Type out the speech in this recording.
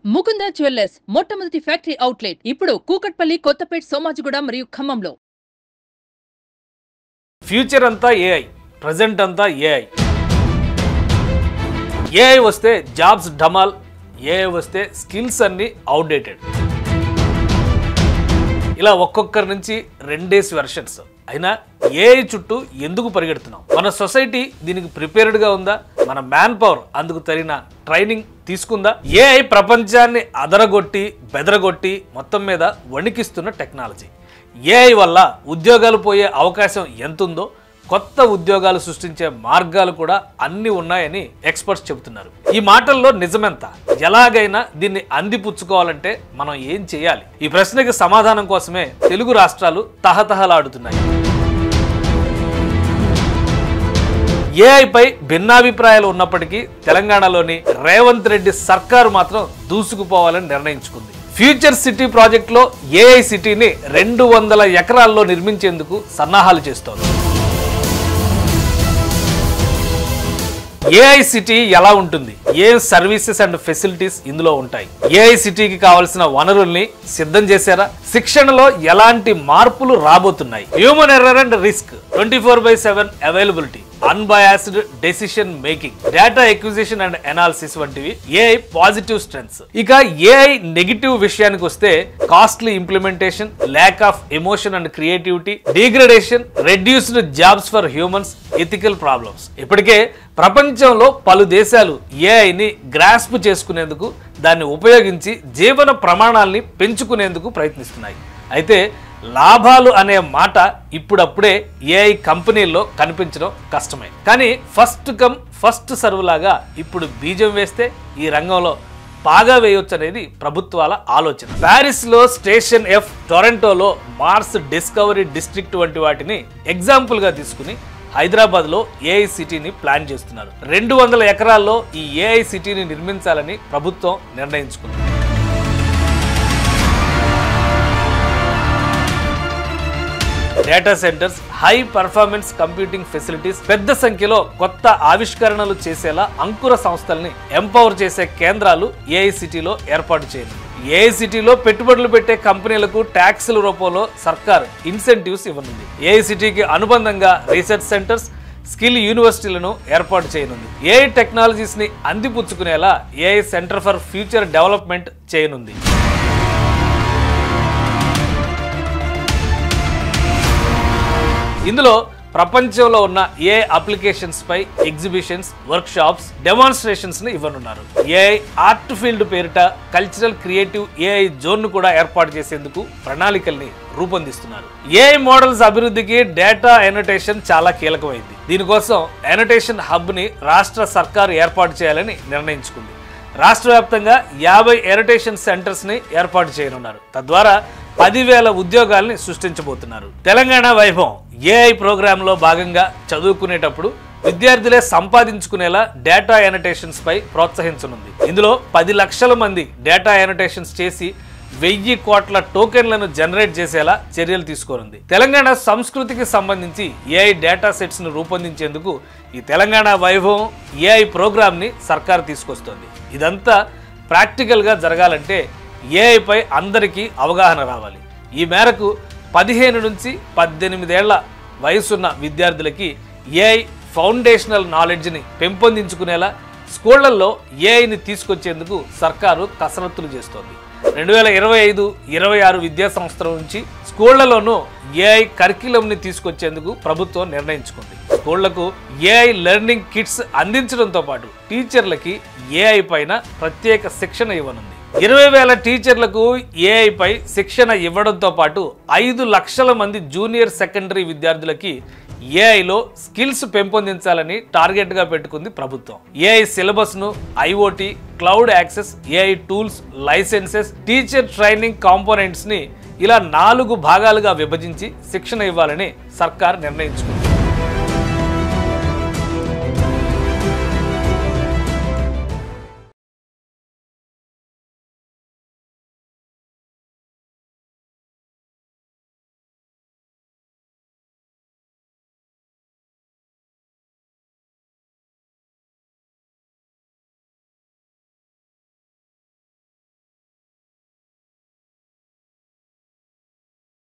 Mukunda jewellers మొట్టమొదటి factory outlet ఇప్పుడు కూకట్పల్లి, కొత్తపేట్, సోమాజిగూడ మరియు ఖమ్మంలో. ఫ్యూచర్ అంతా ఏఐ, ప్రజెంట్ అంతా ఏఐ. ఏఐ వస్తే జాబ్స్ డమాల్, ఏఐ వస్తే స్కిల్స్ అన్ని అవుట్డేటెడ్. ఇలా ఒక్కొక్కరి నుంచి రెండేసి వెర్షన్స్. అయినా ఏఐ చుట్టూ ఎందుకు పరిగెడుతున్నాం? మన సొసైటీ దీనికి ప్రిపేర్డ్గా ఉందా? మన మ్యాన్ పవర్ అందుకు తగిన ట్రైనింగ్ తీసుకుందా? ఏఐ ప్రపంచాన్ని అదరగొట్టి బెదరగొట్టి మొత్తం మీద వణికిస్తున్న టెక్నాలజీ. ఏఐ వల్ల ఉద్యోగాలు పోయే అవకాశం ఎంతుందో కొత్త ఉద్యోగాలు సృష్టించే మార్గాలు కూడా అన్ని ఉన్నాయని ఎక్స్పర్ట్స్ చెబుతున్నారు. ఈ మాటల్లో నిజమెంత? ఎలాగైనా దీన్ని అందిపుచ్చుకోవాలంటే మనం ఏం చేయాలి? ఈ ప్రశ్నకి సమాధానం కోసమే తెలుగు రాష్ట్రాలు తహతహలాడుతున్నాయి. ఏఐపై భిన్నాభిప్రాయాలు ఉన్నప్పటికీ తెలంగాణలోని రేవంత్ రెడ్డి సర్కారు మాత్రం దూసుకుపోవాలని నిర్ణయించుకుంది. ఫ్యూచర్ సిటీ ప్రాజెక్టులో ఏఐ సిటీని 200 ఎకరాల్లో నిర్మించేందుకు సన్నాహాలు చేస్తోంది. ఏఐ సిటీ ఎలా ఉంటుంది? ఏ సర్వీసెస్ అండ్ ఫెసిలిటీస్ ఇందులో ఉంటాయి? ఏఐ సిటీకి కావాల్సిన వనరుల్ని సిద్ధం చేశారా? శిక్షణలో ఎలాంటి మార్పులు రాబోతున్నాయి? Human error and risk, 24/7 availability, unbiased decision making, data acquisition and analysis వంటివి ఏఐ పాజిటివ్ స్ట్రెంగ్స్. ఇక ఏఐ నెగిటివ్ విషయానికి వస్తే costly implementation, lack of emotion and creativity, degradation, reduced jobs for humans, ethical problems. ఇప్పటికే ప్రపంచంలో పలు దేశాలు ఏఐని grasp చేసుకునేందుకు, దాన్ని ఉపయోగించి జీవన ప్రమాణాలని పెంచుకునేందుకు ప్రయత్నిస్తున్నాయి. అయితే లాభాలు అనే మాట ఇప్పుడప్పుడే ఏఐ కంపెనీల్లో కనిపించడం కష్టమే. కానీ ఫస్ట్ కమ్ ఫస్ట్ సర్వ్ లాగా ఇప్పుడు బీజం వేస్తే ఈ రంగంలో బాగా వేయొచ్చు అనేది ప్రభుత్వాల ఆలోచన. ప్యారిస్లో స్టేషన్ ఎఫ్, టొరంటోలో మార్స్ డిస్కవరీ డిస్ట్రిక్ట్ వంటి వాటిని ఎగ్జాంపుల్గా తీసుకుని హైదరాబాద్లో ఏఐ సిటీని ప్లాన్ చేస్తున్నారు. 200 ఎకరాల్లో ఈ ఏఐ సిటీని నిర్మించాలని ప్రభుత్వం నిర్ణయించుకుంది. Data centres, high performance computing facilities, పెద్ద సంఖ్యలో కొత్త ఆవిష్కరణలు చేసేలా అంకుర సంస్థల్ని ఎంపవర్ చేసే కేంద్రాలు ఏఐ సిటీలో ఏర్పాటు చేయాలి. ఏఐ సిటీలో పెట్టుబడులు పెట్టే కంపెనీలకు ట్యాక్సుల రూపంలో సర్కార్ ఇన్సెంటివ్స్ ఇవ్వనుంది. ఏఐ సిటీకి అనుబంధంగా రీసెర్చ్ సెంటర్స్, స్కిల్ యూనివర్సిటీలను ఏర్పాటు చేయనుంది. ఏఐ టెక్నాలజీస్ ని అందిపుచ్చుకునేలా AI centre for future development చేయనుంది. ఇందులో ప్రపంచంలో ఉన్న ఏఐ అప్లికేషన్స్ పై ఎగ్జిబిషన్స్, వర్క్ షాప్స్, డెమాన్స్ట్రేషన్స్ ని ఇవ్వనున్నారు. ఏఐ ఆర్ట్ ఫీల్డ్ పేరిట కల్చరల్ క్రియేటివ్ ఏఐ జోన్ ను కూడా ఏర్పాటు చేసేందుకు ప్రణాళికల్ని రూపొందిస్తున్నారు. ఏఐ మోడల్స్ అభివృద్ధికి డేటా ఎనోటేషన్ చాలా కీలకమైంది. దీనికోసం ఎనోటేషన్ హబ్ ని రాష్ట్ర సర్కారు ఏర్పాటు చేయాలని నిర్ణయించుకుంది. రాష్ట్ర వ్యాప్తంగా 50 ఎనోటేషన్ సెంటర్స్ ని ఏర్పాటు చేయనున్నారు. తద్వారా 10,000 ఉద్యోగాల్ని సృష్టించబోతున్నారు. తెలంగాణ వైభవం ఏఐ ప్రోగ్రామ్ లో భాగంగా చదువుకునేటప్పుడు విద్యార్థులే సంపాదించుకునేలా డేటా ఎనోటేషన్స్ పై ప్రోత్సహించనుంది. ఇందులో 10 లక్షల మంది డేటా ఎనోటేషన్స్ చేసి 1000 కోట్ల టోకెన్లను జనరేట్ చేసేలా చర్యలు తీసుకోనుంది. తెలంగాణ సంస్కృతికి సంబంధించి ఏఐ డేటా సెట్స్ ను రూపొందించేందుకు ఈ తెలంగాణ వైభవం ఏఐ ప్రోగ్రామ్ ని సర్కారు తీసుకొస్తోంది. ఇదంతా ప్రాక్టికల్ గా జరగాలంటే ఏఐ పై అందరికీ అవగాహన రావాలి. ఈ మేరకు 15 నుంచి 18 ఏళ్ల వయసున్న విద్యార్థులకి ఏఐ ఫౌండేషనల్ నాలెడ్జ్ని పెంపొందించుకునేలా స్కూళ్లలో ఏఐని తీసుకొచ్చేందుకు సర్కారు కసరత్తులు చేస్తోంది. 2025-26 విద్యా సంవత్సరం నుంచి స్కూళ్లలోనూ ఏఐ కరిక్యులంని తీసుకొచ్చేందుకు ప్రభుత్వం నిర్ణయించుకుంది. స్కూళ్లకు ఏఐ లెర్నింగ్ కిట్స్ అందించడంతో పాటు టీచర్లకి ఏఐ పైన ప్రత్యేక శిక్షణ ఇవ్వనుంది. 20,000 టీచర్లకు ఏఐ పై శిక్షణ ఇవ్వడంతో పాటు 5 లక్షల మంది జూనియర్ సెకండరీ విద్యార్థులకి ఏఐలో స్కిల్స్ పెంపొందించాలని టార్గెట్ గా పెట్టుకుంది ప్రభుత్వం. ఏఐ సిలబస్ ను IoT, cloud access, AI tools, licences, teacher training components ని ఇలా 4 భాగాలుగా విభజించి శిక్షణ ఇవ్వాలని సర్కార్ నిర్ణయించుకుంది.